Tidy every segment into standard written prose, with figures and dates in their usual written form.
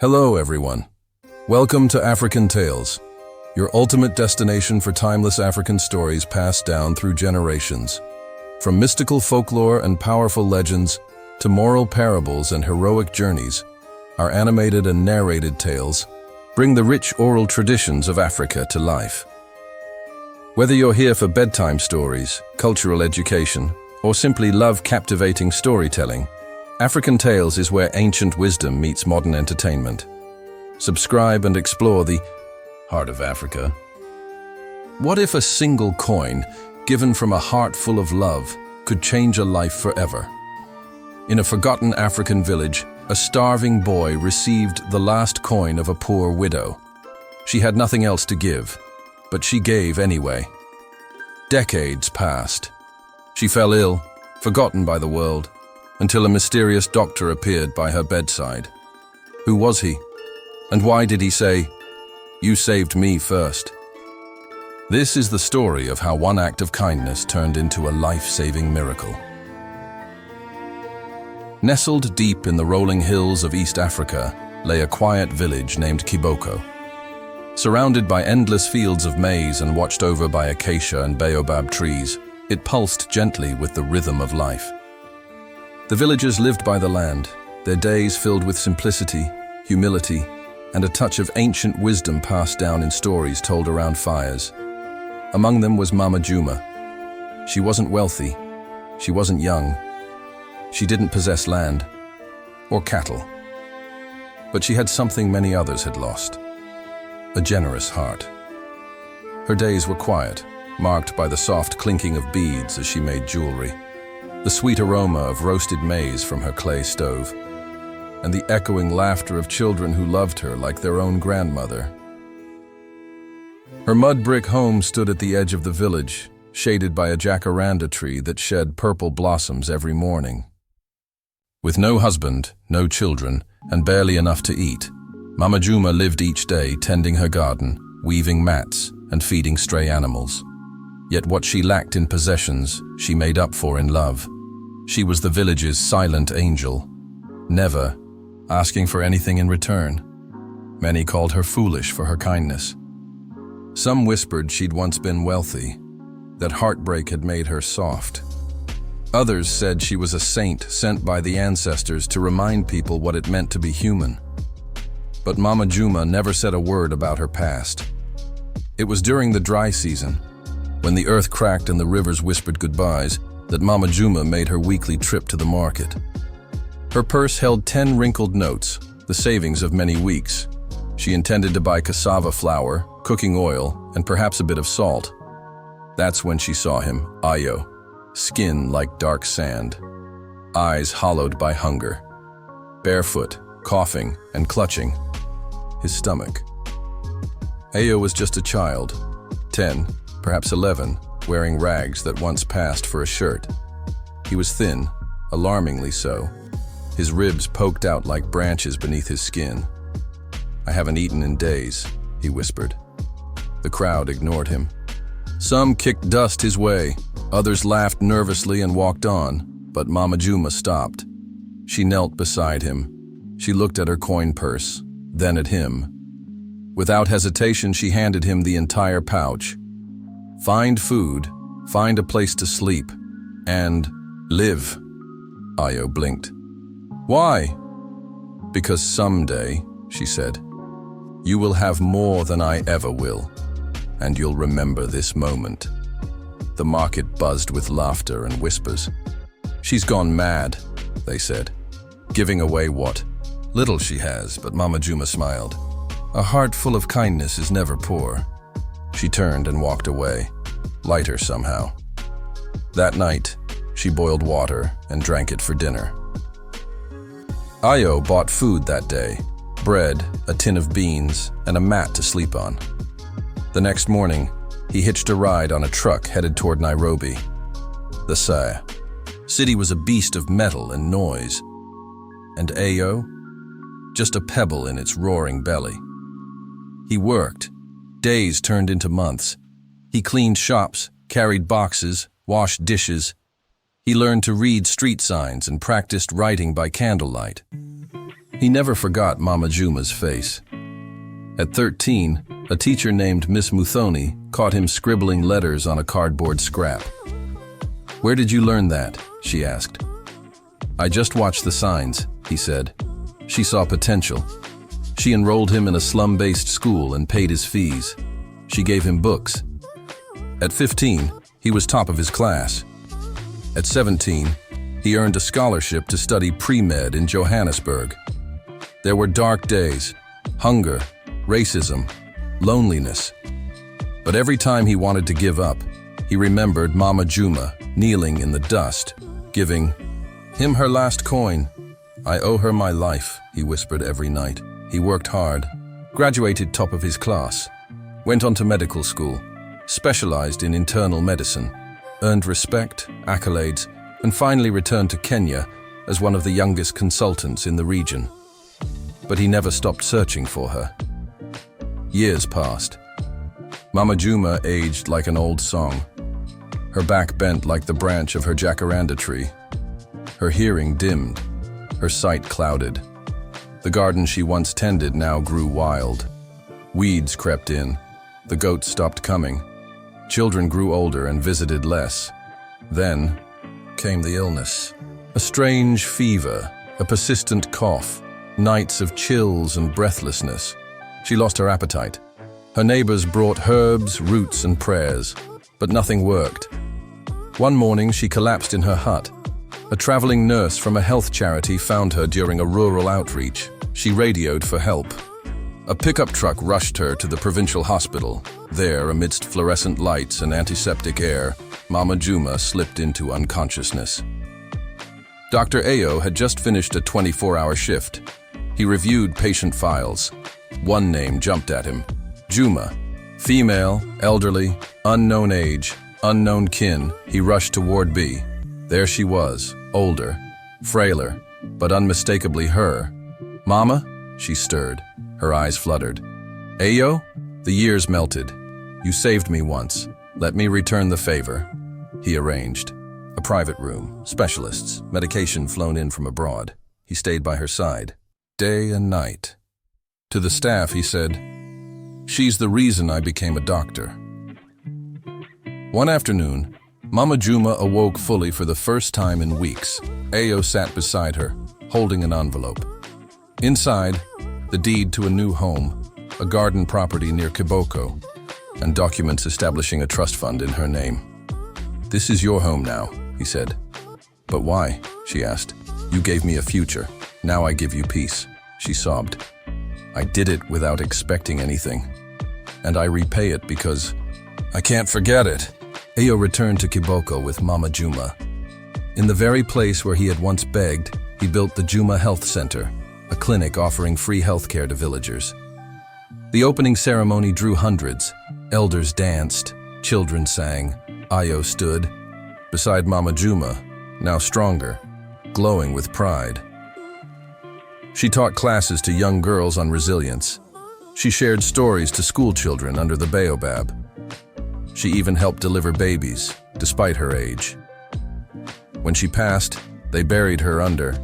Hello, everyone. Welcome to African Tales, your ultimate destination for timeless African stories passed down through generations. From mystical folklore and powerful legends to moral parables and heroic journeys, our animated and narrated tales bring the rich oral traditions of Africa to life. Whether you're here for bedtime stories, cultural education, or simply love captivating storytelling, African Tales is where ancient wisdom meets modern entertainment. Subscribe and explore the heart of Africa. What if a single coin, given from a heart full of love, could change a life forever? In a forgotten African village, a starving boy received the last coin of a poor widow. She had nothing else to give, but she gave anyway. Decades passed. She fell ill, forgotten by the world, until a mysterious doctor appeared by her bedside. Who was he? And why did he say, "You saved me first"? This is the story of how one act of kindness turned into a life-saving miracle. Nestled deep in the rolling hills of East Africa lay a quiet village named Kiboko. Surrounded by endless fields of maize and watched over by acacia and baobab trees, it pulsed gently with the rhythm of life. The villagers lived by the land, their days filled with simplicity, humility, and a touch of ancient wisdom passed down in stories told around fires. Among them was Mama Juma. She wasn't wealthy, she wasn't young, she didn't possess land or cattle. But she had something many others had lost: a generous heart. Her days were quiet, marked by the soft clinking of beads as she made jewelry, the sweet aroma of roasted maize from her clay stove, and the echoing laughter of children who loved her like their own grandmother. Her mud brick home stood at the edge of the village, shaded by a jacaranda tree that shed purple blossoms every morning. With no husband, no children, and barely enough to eat, Mama Juma lived each day tending her garden, weaving mats, and feeding stray animals. Yet what she lacked in possessions, she made up for in love. She was the village's silent angel, never asking for anything in return. Many called her foolish for her kindness. Some whispered she'd once been wealthy, that heartbreak had made her soft. Others said she was a saint sent by the ancestors to remind people what it meant to be human. But Mama Juma never said a word about her past. It was during the dry season, when the earth cracked and the rivers whispered goodbyes, that Mama Juma made her weekly trip to the market. Her purse held 10 wrinkled notes, the savings of many weeks. She intended to buy cassava flour, cooking oil, and perhaps a bit of salt. That's when she saw him, Ayo, skin like dark sand, eyes hollowed by hunger, barefoot, coughing and clutching his stomach. Ayo was just a child, 10, perhaps 11, wearing rags that once passed for a shirt. He was thin, alarmingly so. His ribs poked out like branches beneath his skin. "I haven't eaten in days," he whispered. The crowd ignored him. Some kicked dust his way, others laughed nervously and walked on, but Mama Juma stopped. She knelt beside him. She looked at her coin purse, then at him. Without hesitation, she handed him the entire pouch. "Find food, find a place to sleep, and live." Ayo blinked. "Why?" "Because someday," she said, "you will have more than I ever will, and you'll remember this moment." The market buzzed with laughter and whispers. "She's gone mad," they said, "giving away what little she has." But Mama Juma smiled. "A heart full of kindness is never poor." She turned and walked away, lighter somehow. That night, she boiled water and drank it for dinner. Ayo bought food that day: bread, a tin of beans, and a mat to sleep on. The next morning, he hitched a ride on a truck headed toward Nairobi. The city was a beast of metal and noise. And Ayo? Just a pebble in its roaring belly. He worked. Days turned into months. He cleaned shops, carried boxes, washed dishes. He learned to read street signs and practiced writing by candlelight. He never forgot Mama Juma's face. At 13, a teacher named Miss Muthoni caught him scribbling letters on a cardboard scrap. "Where did you learn that?" she asked. "I just watched the signs," he said. She saw potential. She enrolled him in a slum-based school and paid his fees. She gave him books. At 15, he was top of his class. At 17, he earned a scholarship to study pre-med in Johannesburg. There were dark days, hunger, racism, loneliness. But every time he wanted to give up, he remembered Mama Juma kneeling in the dust, giving him her last coin. "I owe her my life," he whispered every night. He worked hard, graduated top of his class, went on to medical school, specialized in internal medicine, earned respect, accolades, and finally returned to Kenya as one of the youngest consultants in the region. But he never stopped searching for her. Years passed. Mama Juma aged like an old song. Her back bent like the branch of her jacaranda tree. Her hearing dimmed, her sight clouded. The garden she once tended now grew wild. Weeds crept in. The goats stopped coming. Children grew older and visited less. Then came the illness. A strange fever, a persistent cough, nights of chills and breathlessness. She lost her appetite. Her neighbors brought herbs, roots, and prayers, but nothing worked. One morning, she collapsed in her hut. A traveling nurse from a health charity found her during a rural outreach. She radioed for help. A pickup truck rushed her to the provincial hospital. There, amidst fluorescent lights and antiseptic air, Mama Juma slipped into unconsciousness. Dr. Ayo had just finished a 24-hour shift. He reviewed patient files. One name jumped at him. Juma. Female, elderly, unknown age, unknown kin. He rushed to Ward B. There she was, older, frailer, but unmistakably her. "Mama?" She stirred. Her eyes fluttered. "Ayo?" The years melted. "You saved me once. Let me return the favor." He arranged. A private room, specialists, medication flown in from abroad. He stayed by her side, day and night. To the staff, he said, "She's the reason I became a doctor." One afternoon, Mama Juma awoke fully for the first time in weeks. Ayo sat beside her, holding an envelope. Inside, the deed to a new home, a garden property near Kiboko, and documents establishing a trust fund in her name. "This is your home now," he said. "But why?" she asked. "You gave me a future. Now I give you peace," she sobbed. "I did it without expecting anything. And I repay it because I can't forget it." Ayo returned to Kiboko with Mama Juma. In the very place where he had once begged, he built the Juma Health Center, a clinic offering free healthcare to villagers. The opening ceremony drew hundreds. Elders danced, children sang. Ayo stood beside Mama Juma, now stronger, glowing with pride. She taught classes to young girls on resilience. She shared stories to school children under the baobab. She even helped deliver babies, despite her age. When she passed, they buried her under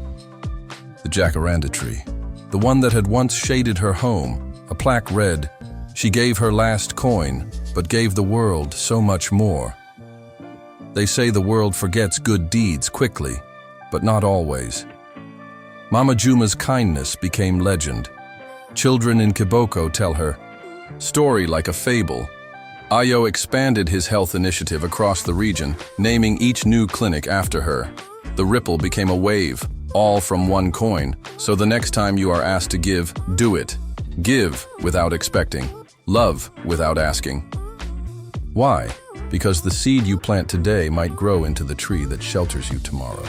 the jacaranda tree, the one that had once shaded her home. A plaque read, "She gave her last coin, but gave the world so much more." They say the world forgets good deeds quickly, but not always. Mama Juma's kindness became legend. Children in Kiboko tell her story like a fable. Ayo expanded his health initiative across the region, naming each new clinic after her. The ripple became a wave, all from one coin. So the next time you are asked to give, do it. Give without expecting. Love without asking. Why? Because the seed you plant today might grow into the tree that shelters you tomorrow.